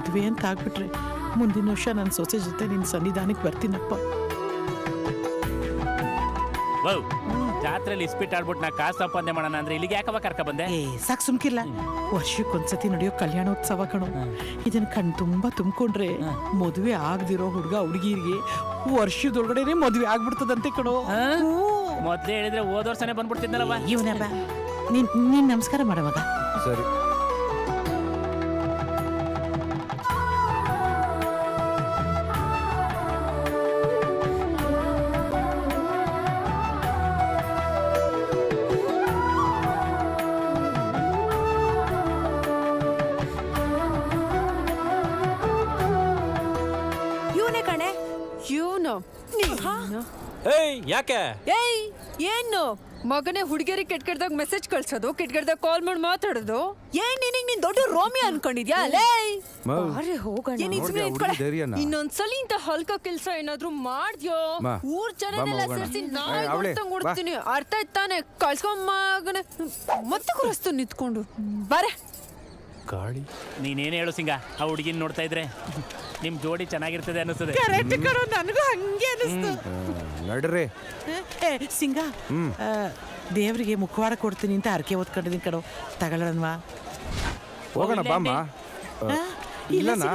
ಮದುವೆ ಅಂತ ಆಗ್ಬಿಟ್ರೆ ಮುಂದಿನ ವರ್ಷ ನನ್ನ ಸೊಸೆ ಜೊತೆ ನಿನ್ನ ಸನ್ನಿಧಾನಕ್ಕೆ ಬರ್ತೀನಪ್ಪ. ಜಾತ್ರೆಯಲ್ಲಿ ಇಸ್ಪಿಟ್ ಆಡ್ಬಿಟ್ಟು ನಾ ಕಾಸು ಸಂಪಾದನೆ ಮಾಡೋಣ ಅಂದ್ರೆ ಇಲ್ಲಿಗೆ ಯಾಕವ ಕರ್ಕ ಬಂದೆ? ಸಾಕು ಸುಮ್ಕಿಲ್ಲ. ವರ್ಷಕ್ಕೊಂದ್ಸತಿ ನಡೆಯೋ ಕಲ್ಯಾಣೋತ್ಸವ ಕಣೋ. ಇದನ್ನ ಕಣ್ ತುಂಬಾ ತುಂಬಿಕೊಂಡ್ರೆ ಮದುವೆ ಆಗದಿರೋ ಹುಡುಗ ಹುಡುಗಿರಿಗೆ ವರ್ಷದೊಳಗಡೆನೆ ಮದುವೆ ಆಗ್ಬಿಡ್ತದಂತೆ ಕಣೋ. ಮೊದ್ಲೇ ಹೇಳಿದ್ರೆ ಹೋದ ವರ್ಷನೇ ಬಂದ್ಬಿಡ್ತಿದ್ನಲ್ಲವ. ಇವನಲ್ಲ ನೀನ್ ನಮಸ್ಕಾರ ಮಾಡವಾಗ. ಸರಿ. ಯಾಕೆ ಏನು ಮಗನೇ ಹುಡುಗಿಯರಿಗೆ ಕೆಟ್ಟ ಮೆಸೇಜ್ ಕಳ್ಸೋದು, ಕೆಟ್ಟ ಕಾಲ್ ಮಾಡಿ ಮಾತಾಡೋದು? ಏನ್ ನಿನಗ್ ನೀನ್ ದೊಡ್ಡ ರೋಮಿ ಅನ್ಕೊಂಡಿದ್ಯಾ? ಇನ್ನೊಂದ್ಸಲಿ ಇಂತ ಹಲ್ಕ ಕೆಲ್ಸ ಏನಾದ್ರು ಮಾಡ್ದ್ಯೋ ಊರ್ ಜನನೆಲ್ಲ ಸೇರಿಸಿ ನೋಡ್ತೀನಿ. ಅರ್ಥ ಆಯ್ತಾನೆ? ಕಳ್ಸ್ಕೊಂಡ್ ಮತ್ತೆ ಕುರಸ್ತು ನಿಂತ್ಕೊಂಡು ಬಾರೆ. ಗಾಳಿ ನೀನೇನು ಹೇಳು ಸಿಂಗ, ಆ ಹುಡುಗಿನ ನೋಡ್ತಾ ಇದ್ರೆ ನಿಮ್ ಜೋಡಿ ಚೆನ್ನಾಗಿರ್ತದೆ ಅನ್ನಿಸ್ತದೆ. ನನಗೂ ಹಂಗೆ ಅನಿಸ್ತು. ನಡ್ರಿ ಸಿಂಗ, ದೇವ್ರಿಗೆ ಮುಖವಾಡ ಕೊಡ್ತೀನಿ ಅಂತ ಹರಕೆ ಓದ್ಕೊಂಡಿದ್ದೀನಿ ಕಣೋ. ತಗೊಳ್ಳೋಣವಾ? ಹೋಗೋಣ ಬಾಮ್ಮ. ಇಲ್ಲನಾ?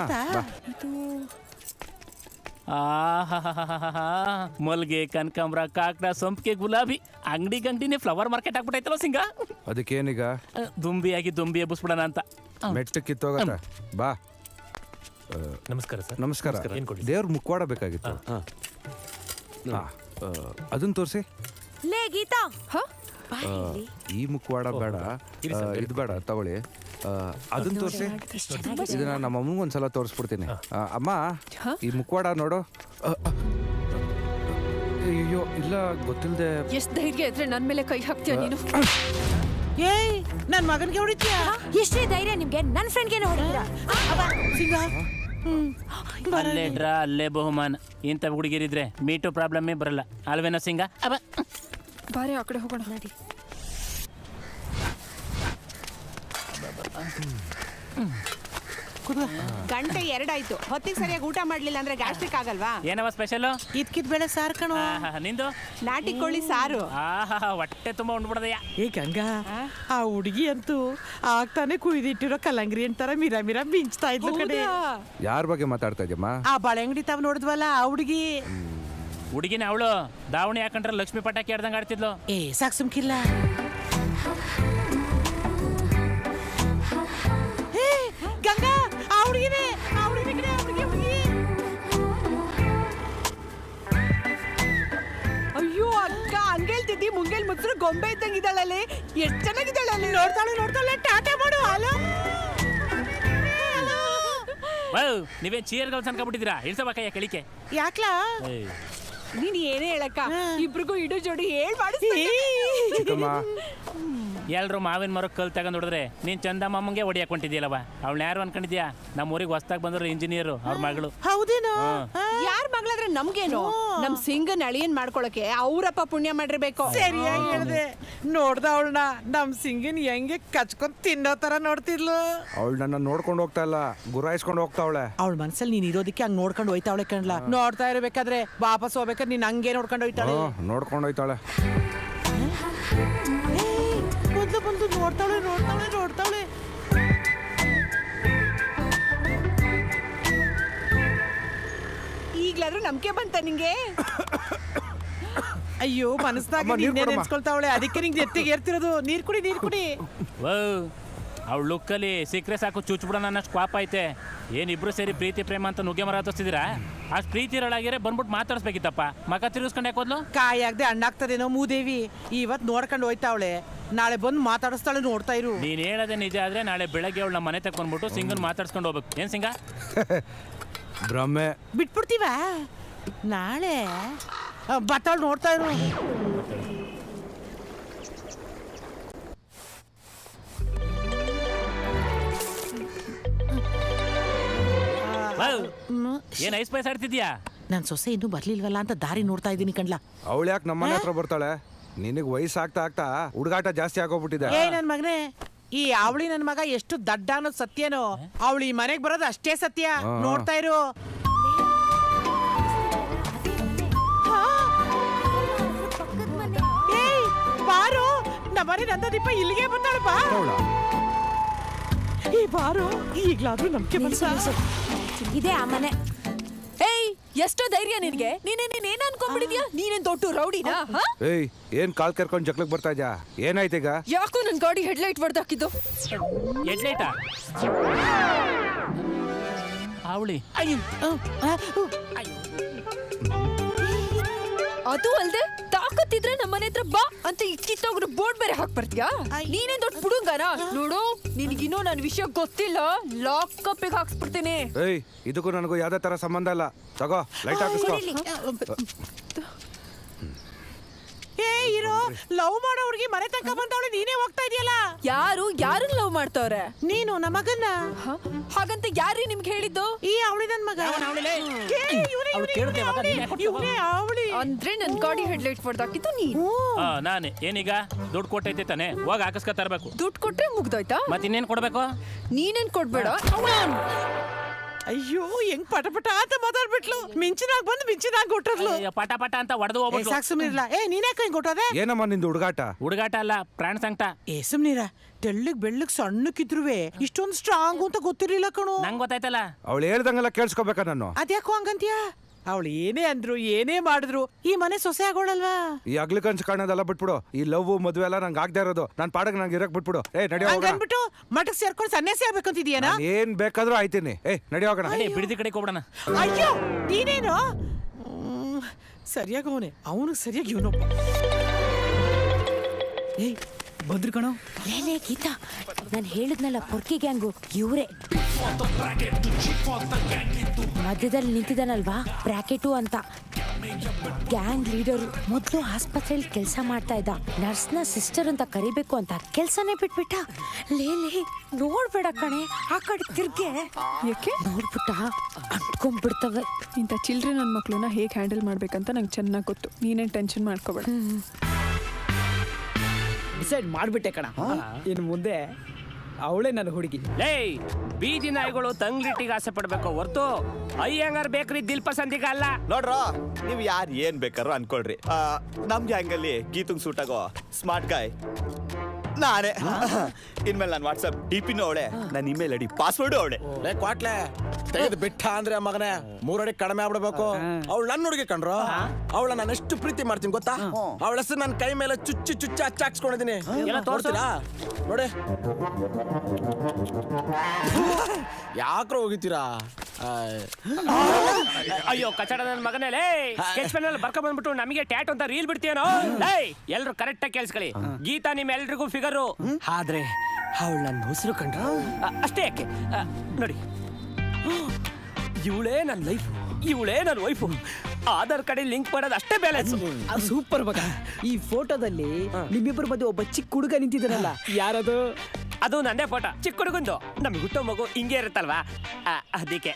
ಮಲ್ಗೆ, ಕನಕಾಂಬ್ರ, ಕಾಕಡ, ಸಂಪಿಗೆ, ಗುಲಾಬಿ ಅಂಗಡಿ ಗಂಟಿನೇ ಫ್ಲವರ್ ಮಾರ್ಕೆಟ್ ಆಗ್ಬಿಟ್ಟೈತಲ್ಲ ಸಿಂಗ. ಅದಕ್ಕೇನೀಗ? ದುಂಬಿ ಎಬ್ಬಿಸ್ಬಿಡೋಣ ಅಂತ. ಮೆಟ್ಟ ಕಿತ್ತೋಗತ್ತ ಬಾ. ನಮಸ್ಕಾರ ಸರ್. ನಮಸ್ಕಾರ. ದೇವ್ರ ಮುಖವಾಡ ಬೇಕಾಗಿತ್ತು. ಅದನ್ನ ತೋರಿಸಿ. ಲೇ ಗೀತಾ, ಈ ಮುಖವಾಡ ಬೇಡ, ಇದು ಬೇಡ, ತಗೊಳ್ಳಿ. ಅದನ್ನ ತೋರಿಸಿ. ಇದನ್ನ ನಮ್ಮ ಅಮ್ಮಂಗೆ ಒಂದ್ಸಲ ತೋರಿಸ್ಬಿಡ್ತೀನಿ. ಅಮ್ಮ, ಈ ಮುಖವಾಡ ನೋಡು. ಅಯ್ಯೋ ಇಲ್ಲ, ಗೊತ್ತಿಲ್ಲದೆ. ಎಷ್ಟ್ ಧೈರ್ಯ ಇದ್ರೆ ನನ್ ಮೇಲೆ ಕೈ ಹಾಕ್ತೀಯ ನೀನು? ಏಯ್, ನನ್ ಮಗನ್ಗೆ ಹೊಡಿತೀಯ? ಎಷ್ಟೇ ಧೈರ್ಯ ನಿಮ್ಗೆ? ನನ್ ಫ್ರೆಂಡ್ಗೆ ಹೊಡಿತೀರಾ? ಅಲ್ಲೇ ಡ್ರಾ, ಅಲ್ಲೇ ಬಹುಮಾನ. ಇಂಥ ಹುಡುಗಿರಿದ್ರೆ ಮೀಟು ಪ್ರಾಬ್ಲಮ್ಮೇ ಬರಲ್ಲ ಅಲ್ವೇನೋ ಸಿಂಗ? ಬಾರಿ ಆ ಕಡೆ ಹೋಗೋಣ. ನಡಿ. ಗಂಟೆ 2 ಆಯ್ತು. ಹೊತ್ತಿಗೆ ಸರಿಯಾಗಿ ಊಟ ಮಾಡ್ಲಿಲ್ಲ ಅಂದ್ರೆ ಗ್ಯಾಸ್ಟ್ರಿಕ್ ಆಗಲ್ವಾ? ಏನವ ಸ್ಪೆಷಲ್? ಇದ್ಕಿದ್ ಬೇಳೆ ಸಾರು ಕಣೋ. ನಿಂದು ನಾಟಿ ಕೋಳಿ ಸಾರು. ಹೊಟ್ಟೆ ತುಂಬಾ ಉಂಡ್ಬಿಡದಯ್ಯ. ಏ ಗಂಗಾ, ಆ ಹುಡುಗಿ ಅಂತೂ ಆಗ್ತಾನೆ ಕುಯ್ದಿಟ್ಟಿರೋ ಕಲ್ಲಂಗರಿ ಅಂತಾರ ಮಿರ ಮಿರ ಮಿಂಚ್ತಾ ಇದ್ಲು ಕಡೆ. ಯಾರ ಬಗ್ಗೆ ಮಾತಾಡ್ತಾ ಇದ್ಯಮ್ಮ? ಆ ಬಳೆ ಅಂಗಡಿ ತಾವ್ ನೋಡಿದ್ವಲ್ಲ, ಆ ಹುಡುಗಿ. ಹುಡುಗಿನ ಅವಳು ದಾವಣಿ ಹಾಕೊಂಡ್ರೆ ಲಕ್ಷ್ಮಿ ಪಟಾಕಿ ಆಡ್ದಂಗ ಆಡ್ತಿದ್ಲು. ಸಾಕ್ ಸುಮ್ಕಿಲ್ಲ. ಗಂಗಾ, ಆ ಹುಡುಗಿನೇ, ಆ ಹುಡುಗಿ ಕಡೆ, ಆ ಹುಡುಗಿ. ಅಯ್ಯೋ ಅಕ್ಕ, ಹಂಗೇಳ್ತಿದ್ದಿ ಮುಂಗೇಲ್ ಮುಚ್ಚರು ಗೊಂಬೆ ಇದ್ದಂಗೆ ಇದ್ದಾಳಲ್ಲಿ. ಎಷ್ಟು ಚೆನ್ನಾಗಿದ್ದಾಳಲ್ಲಿ. ನೋಡ್ತಾಳೆ ಟಾಟಾ ಮಾಡು. ಹಲೋ, ನೀವೇ ಚೀರ್ಗಳು ಅನ್ಕೊಂಡ್ಬಿಟ್ಟಿದ್ದೀರಾ? ಇಳ್ಸಬೇಕಯ್ಯ ಕೆಳಿಕೆ. ಯಾಕ್ಲಾ? ನೀನ್ ಏನೇ ಹೇಳಕ್ಕ, ಇಬ್ರಿಗೂ ಇಡು ಜೋಡಿ ಹೇಳ್ ಮಾಡಿ. ಎಲ್ರು ಮಾವಿನ ಮರ ಕಲ್ ತಗೊಂಡ್ ಹೊಡೆದ್ರೆ ನೀನ್ ಚಂದಮ್ಮಂಗೆ ಹೊಡಿ ಹಾಕೊಂಡಿದ್ಯಲ್ಲವ. ಅವಳನ್ನ ಯಾರು ಅನ್ಕೊಂಡಿದ್ಯಾ? ನಮ್ಮ ಊರಿಗೆ ಹೊಸ್ದಾಗ್ ಬಂದ್ರು ಇಂಜಿನಿಯರ್, ಅವ್ರ ಮಗಳು. ಹೌದೇನೋ? ಯಾರ ಮಗಳಾದ್ರೆ ನಮ್ಗೇನು? ನಮ್ ಸಿಂಗನ್ ಅಳಿಯನ್ ಮಾಡ್ಕೊಳಕ್ಕೆ ಅವ್ರಪ್ಪ ಪುಣ್ಯ ಮಾಡಿರ್ಬೇಕು. ಸರಿಯಾಗಿ ಹೇಳ್ದೆ. ನೋಡ್ದ ಅವಳನ್ನ ನಮ್ ಸಿಂಗಿನ್ ಹೆಂಗೆ ಕಚ್ಕೊಂಡ್ ತಿನ್ನೋ ತರ ನೋಡ್ತಿದ್ಲು. ಅವಳು ನನ್ನ ನೋಡ್ಕೊಂಡು ಹೋಗ್ತಾ ಇಲ್ಲ, ಗುರಾಯಿಸ್ಕೊಂಡು ಹೋಗ್ತಾವಳೆ. ಅವಳ ಮನ್ಸಲ್ಲಿ ನೀನ್ ಇರೋದಕ್ಕೆ ಹಂಗ್ ನೋಡ್ಕೊಂಡು ಹೋಯ್ತಾವಳೆ ಕಣ್ಲಾ. ನೋಡ್ತಾ ಇರ್ಬೇಕಾದ್ರೆ ವಾಪಸ್ ಹೋಗ್ಬೇಕಾದ್ರೆ ನೀನ್ ಹಂಗೆ ನೋಡ್ಕೊಂಡು ಹೋಯ್ತಾಳೆ. ನೋಡ್ಕೊಂಡು ಹೋಯ್ತಾಳೆ. ಬಂದು ನೋಡ್ತಾಳೆ. ಈಗ್ಲಾದ್ರೂ ನಂಬಿಕೆ ಬಂತ ನಿಂಗೆ? ಅಯ್ಯೋ, ಮನಸ್ನಾಗ ನೆನ್ಸ್ಕೊಳ್ತಾವಳೆ, ಅದಕ್ಕೆ ನಿಂಗೆ ಎತ್ತಿಗೆ ಏರ್ತಿರೋದು. ನೀರ್ ಕುಡಿ. ಅವಳು ಲುಕ್ಕಲ್ಲಿ ಸಿಕ್ಕರೆ ಸಾಕು ಚುಚ್ಬಿಡೋಣ ಅನ್ನಷ್ಟು ಕ್ವಾಪ ಐತೆ. ಏನಿಬ್ರು ಸೇರಿ ಪ್ರೀತಿ ಪ್ರೇಮ ಅಂತ ನುಗ್ಗೆ ಮರ ಹತ್ತಿಸ್ತಿದ್ದೀರಾ? ಅಷ್ಟು ಪ್ರೀತಿ ಇರೋಳಾಗಿರೆ ಬಂದ್ಬಿಟ್ಟು ಮಾತಾಡಿಸ್ಬೇಕಿತ್ತಪ್ಪ. ಮಗ ತಿರುಗಿಸ್ಕೊಂಡು ಯಾಕೋದ್ಲು? ಕಾಯಾಗದೆ ಹಣ್ಣಾಗ್ತದೇನೋ ಮೂದೇವಿ. ಇವತ್ ನೋಡ್ಕೊಂಡು ಹೋಯ್ತಾವಳೆ, ನಾಳೆ ಬಂದು ಮಾತಾಡಿಸ್ತಾಳೆ. ನೋಡ್ತಾ ಇರು. ನೀನ್ ಹೇಳೋದೇ ನಿಜ ಆದ್ರೆ ನಾಳೆ ಬೆಳಗ್ಗೆ ಅವಳು ನಮ್ಮ ಮನೆ ತಕೊಂಡ್ಬಿಟ್ಟು ಸಿಂಗನ್ ಮಾತಾಡ್ಸ್ಕೊಂಡು ಹೋಗ್ಬೇಕು. ಏನ್ ಸಿಂಗ? ಭ್ರಮೆ ಬಿಟ್ಬಿಡ್ತೀವ? ನಾಳೆ ಬತ್ತಾಳು, ನೋಡ್ತಾ ಇರು. ಏನ್ ಐಸ್ ಪೈಸ್ ಆಡ್ತಿದ್ಯಾ? ನನ್ ಸೊಸೆ ಇನ್ನೂ ಬರ್ಲಿಲ್ವಲ್ಲ ಅಂತ ದಾರಿ ನೋಡ್ತಾ ಇದ್ದೀನಿ ಕಣ್ಲಾ. ಅವಳು ಯಾಕೆ ನಮ್ಮನೆ ಹತ್ರ ಬರ್ತಾಳೆ? ನಿನಗೆ ವಯಸ್ಸಾಗ್ತಾ ಹುಡುಗಾಟ ಜಾಸ್ತಿ ಆಗೋಗ್ಬಿಟ್ಟಿದೆ. ನನ್ ಮಗನೇ, ಈ ಅವಳಿ ನನ್ ಮಗ ಎಷ್ಟು ದಡ್ಡ ಅನ್ನೋದು ಸತ್ಯನೋ ಅವಳು ಈ ಮನೆಗ್ ಬರೋದು ಅಷ್ಟೇ ಸತ್ಯ. ನೋಡ್ತಾ ಇರು. ಏಯ್ ಬಾರು, ನಮ್ಮನೆ ನಂದದೀಪ ಇಲ್ಲಿಗೆ ಬಂದಾಳು. ಬಾ ಈ ಬಾರು, ಈಗ್ಲಾದ್ರೂ ನಂಬಿಕೆ ಬಂತ. ಇದೇ ಆ ಮನೆ. ಏಯ್ ಎಷ್ಟೋ ಧೈರ್ಯ ನಿನ್ಗೆ. ನೀನೇನ್ ಅನ್ಕೊಂಡ್ಬಿಡಿದ್ಯಾ? ನೀನೇನ್ ದೊಡ್ಡ ರೌಡಿನಾ? ಏಯ್ ಏನ್ ಕಾಲ್ ಕರ್ಕೊಂಡ್ ಜಕ್ಲಕ್ ಬರ್ತಾ ಇದ್ಯಾ? ಏನಾಯ್ತೀಗ? ಯಾಕೋ ನನ್ ಗಾಡಿ ಹೆಡ್ಲೈಟ್ ಹೊಡೆದಾಕಿದ್ದು. ಎಡ್ಲೈಟಾ ಅವಳಿ? ಅದು ಅಲ್ದೆ ತಾಕತ್ತಿದ್ರೆ ನಮ್ಮನೆ ಹತ್ರ ಬಾ ಅಂತ ಕಿತ್ತೋಗ್ರು ಬೋರ್ಡ್ ಬೇರೆ ಹಾಕ್ ಬರ್ತೀಯಾ? ನೀನೇನ್ ದೊಡ್ಡ ಹುಡುಗನ ನೋಡು. ನಿನಗಿನ್ನೂ ನನ್ ವಿಷಯ ಗೊತ್ತಿಲ್ಲ. ಲಾಕ್ ಕಪ್ಪಿಗೆ ಹಾಕ್ಸ್ಬಿಡ್ತೀನಿ. ಏಯ್ ಇದಕ್ಕೂ ನನಗೂ ಯಾವ್ದೇ ತರ ಸಂಬಂಧ ಇಲ್ಲ. ತಗೋ ಲೈಟ್ ಹಾಕಿಸ್ಕೋ. ಏ ಇರೋ, ಲವ್ ಮಾಡೋ ಹುಡುಗಿ ಮನೆ ತನಕ ಬಂದವಳು, ನೀನೇ ಹೋಗ್ತಾ ಇದೆಯಲ್ಲ. ಯಾರನ್ನ ಲವ್ ಮಾಡ್ತಾವ್ರೆ? ನೀನು ನಮಗನ್ನ. ಹಾಗಂತ ಯಾರೀ ನಿಮ್ಗೆ ಹೇಳಿದ್ದು? ಈ ಅವಳಿ ನನ್ ಮಗ. ಇವ್ನೇ ಅವಳಿ ಅಂದ್ರೆ ನನ್ ಗಾಡಿ ಹೆಡ್ಲೈಟ್ ಹೊಡೆದಾಕಿದ್ದು ನೀನು. ನಾನೇ. ಏನೀಗ ದುಡ್ಡು ಕೊಟ್ಟೈತೆ ತಾನೆ, ಹೋಗ ಹಾಕಿಸ್ಕೊ ತರಬೇಕು. ದುಡ್ಡು ಕೊಟ್ರೆ ಮುಗ್ದೋಯ್ತಾ? ಮತ್ತೆ ಇನ್ನೇನ್ ಕೊಡ್ಬೇಕು? ನೀನೇನ್ ಕೊಡ್ಬೇಡ. ಅಯ್ಯೋ ಹೆಂಗ್ ಪಟ ಪಟ ಅಂತ ಮಾತಾಡ್ಬಿಟ್ಲು. ಮಿಂಚಿನಾಗ ಬಂದು ಮಿಂಚಿನಾಗ ಕೊಟ್ಟರ್ಲು. ಪಟ ಪಟ ಅಂತ ಹೊಡೆದು ಹೋಗ್ಬಿಟ್ಟು. ಸಾಕ್ ಸುಮ್ನಿರ್ಲ. ಏ ನೀನ್ಯಾಕ ಹಿಂಗ್ ಕೊಟ್ಟೋದೆ? ಏನಮ್ಮ ನಿಂದು ಹುಡುಗಾಟ? ಹುಡುಗಾಟ ಅಲ್ಲ, ಪ್ರಾಣ ಸಂಕಟ. ಏ ಸುಮ್ನಿರ. ತೆಳ್ಳಗ್ ಬೆಳ್ಳಗ್ ಸಣ್ಣಕ್ಕಿದ್ರುವೆ ಇಷ್ಟೊಂದು ಸ್ಟ್ರಾಂಗ್ ಅಂತ ಗೊತ್ತಿರ್ಲಿಲ್ಲ ಕಣು. ನಂಗೆ ಗೊತ್ತಾಯ್ತಲ್ಲ. ಅವಳು ಹೇಳ್ದಂಗೆಲ್ಲ ಕೇಳಿಸ್ಕೋಬೇಕಾ ನಾನು? ಅದ್ಯಾಕೋ ಹಂಗಂತೀಯ? ಅವಳು ಏನೇ ಅಂದ್ರು ಏನೇ ಮಾಡಿದ್ರು ಈ ಮನೆ ಸೊಸೆ ಆಗೋಳಲ್ವಾ? ಈ ಅಗ್ಲಿ ಕನ್ಸು ಕಾಣೋದೆಲ್ಲ ಬಿಟ್ಬಿಡು. ಈ ಲವ್ ಮದುವೆ ಎಲ್ಲ ನಂಗೆ ಆಗದೆ ಇರೋದು. ನಾನು ಪಾಡಕ್ಕೆ ನಂಗೆ ಇರಕ್ ಬಿಟ್ಬಿಡು. ಏ ನಡಿ ಹೋಗೋಣ. ಹಂಗನ್ಬಿಟ್ಟು ಮಠಕ್ಕೆ ಸೇರ್ಕೊಂಡು ಸನ್ಯಾಸಿ ಆಗ್ಬೇಕಂತಿದ್ಯಾನ? ಏನ್ ಬೇಕಾದ್ರೂ ಆಯ್ತೀನಿ. ಏ ನಡಿ ಹೋಗೋಣ. ಬಿಡದಿ ಕಡೆ ಹೋಗ್ಬಿಡಣ. ಅಯ್ಯೋ ನೀನೇನು ಸರಿಯಾಗಿ ಅವನು ಸರಿಯಾಗಿ ಇವನೊಬ್ಬ. ಏಯ್ ಬಂದ್ರು ಕಣೋ. ಲೇ ಗೀತಾ, ನಾನು ಹೇಳಿದ್ನಲ್ಲ ಪೊರ್ಕಿ ಗ್ಯಾಂಗು ಇವ್ರೆ. ಮಧ್ಯದಲ್ಲಿ ನಿಂತಿದ್ದಾನಲ್ವಾ ಬ್ರಾಕೆಟು ಅಂತ, ಗ್ಯಾಂಗ್ ಲೀಡರು. ಮೊದಲು ಆಸ್ಪತ್ರೆಯಲ್ಲಿ ಕೆಲಸ ಮಾಡ್ತಾ ಇದ್ದ. ನರ್ಸ್ನ ಸಿಸ್ಟರ್ ಅಂತ ಕರಿಬೇಕು ಅಂತ ಕೆಲಸನೇ ಬಿಟ್ಬಿಟ್ಟ. ಲೇ ನೋಡ್ಬೇಡ ಕಣೆ, ಆ ಕಡೆ ತಿರ್ಗೆ. ಯಾಕೆ? ನೋಡ್ಬಿಟ್ಟ ಅಂಟ್ಕೊಂಡ್ಬಿಡ್ತವೆ. ಇಂಥ ಚಿಲ್ಡ್ರನ್ ನನ್ನ ಮಕ್ಳನ್ನ ಹೇಗೆ ಹ್ಯಾಂಡಲ್ ಮಾಡ್ಬೇಕಂತ ನಂಗೆ ಚೆನ್ನಾಗಿ ಗೊತ್ತು. ನೀನೇನು ಟೆನ್ಷನ್ ಮಾಡ್ಕೋಬೇಡ. ಡಿಸೈಡ್ ಮಾಡ್ಬಿಟ್ಟೆ ಕಣ. ಇನ್ನು ಮುಂದೆ ಅವಳೇ ನನ್ನ ಹುಡುಗಿ. ಲೇ ಬೀದಿ ನಾಯಿಗಳು ತಂಗ್ಲಿಟ್ಟಿಗೆ ಆಸೆ ಪಡ್ಬೇಕು ಹೊರ್ತು ಅಯ್ಯಂಗಾರ್ ಬೇಕ್ರಿ ದಿಲ್ ಪಸಂದಿಗೆ ಅಲ್ಲ. ನೋಡ್ರ ನೀವ್ ಯಾರು ಏನ್ ಬೇಕಾದ್ರೂ ಅನ್ಕೊಳ್ರಿ. ನಮ್ ಗ್ಯಾಂಗಲ್ಲಿ ಗೀತಂಗ್ ಸೂಟ್ ಆಗೋ ಸ್ಮಾರ್ಟ್ ಗಾಯ್ ನಾನೇ. ಇನ್ಮೇಲೆ ನಾನು ವಾಟ್ಸಪ್ ಡಿಪಿನೂ ಅವಳೆ, ನನ್ನ ಇಮೇಲ್ ಐಡಿ ಪಾಸ್ವರ್ಡು ಅವಳೆ. ಕ್ವಾಟ್ಲೆ ತೆಗೆದು ಬಿಟ್ಟ ಅಂದ್ರೆ ಮಗನೇ 3 ಅಡಿ ಕಡಿಮೆ ಆಗ್ಬಿಡ್ಬೇಕು. ಅವಳು ನನ್ನ ಹುಡುಗಿ ಕಂಡ್ರು. ಅವಳ ನಾನು ಎಷ್ಟು ಪ್ರೀತಿ ಮಾಡ್ತೀನಿ ಗೊತ್ತಾ? ಅವಳ ಹೆಸರು ನನ್ನ ಕೈ ಮೇಲೆ ಚುಚ್ಚಿ ಚುಚ್ಚಿ ಹಚ್ಚಾಕ್ಸ್ಕೊಂಡಿದ್ದೀನಿ. ತೋರ್ತೀರಾ ನೋಡಿ. ಯಾಕ್ರ ಹೋಗಿತೀರಾ? ಅಯ್ಯೋ ಕಚಡ ನನ್ನ ಮಗನೇ. ಲೇ ಸ್ಕೆಚ್ ಪೆನ್ ಅಲ್ಲಿ ಬರ್ಕೊಂಡ್ ಬಂದ್ಬಿಟ್ಟು ನಮಗೆ ಟ್ಯಾಟ್ ಅಂತ ರೀಲ್ ಬಿಡ್ತೀಯನೋ? ಲೇ ಎಲ್ರು ಕರೆಕ್ಟ್ ಆಗಿ ಕೇಳಿಸ್ಕೊಳ್ಳಿ. ಗೀತಾ ನಿಮ್ ಎಲ್ರಿಗೂ ಫಿಗರು. ಆದ್ರೆ ಅವಳು ನನ್ನ ಹೆಸರು ಕಂಡ್ರು ಅಷ್ಟೇ. ಯಾಕೆ ನೋಡಿ, ಇವಳೇ ನನ್ನ ಲೈಫ್, ಇವಳೇ ನನ್ನ ವೈಫು. ಆಧಾರ್ ಕಾರ್ಡ್ ಲಿಂಕ್ ಮಾಡೋದು ಅಷ್ಟೇ ಬ್ಯಾಲೆನ್ಸ್. ಸೂಪರ್ ಮಗ. ಈ ಫೋಟೋದಲ್ಲಿ ನಿಮ್ಮಿಬ್ಬರ ಮಧ್ಯೆ ಒಬ್ಬ ಚಿಕ್ಕ ಹುಡುಗ ನಿಂತಿದ್ದಾನಲ್ಲ, ಯಾರದು? ಅದು ನಂದೇ ಫೋಟೋ. ಚಿಕ್ಕ ಹುಡುಗಂದು. ನಮ್ಗೆ ಹುಟ್ಟೋ ಮಗು ಹಿಂಗೆ ಇರುತ್ತಲ್ವಾ, ಅದಕ್ಕೆ.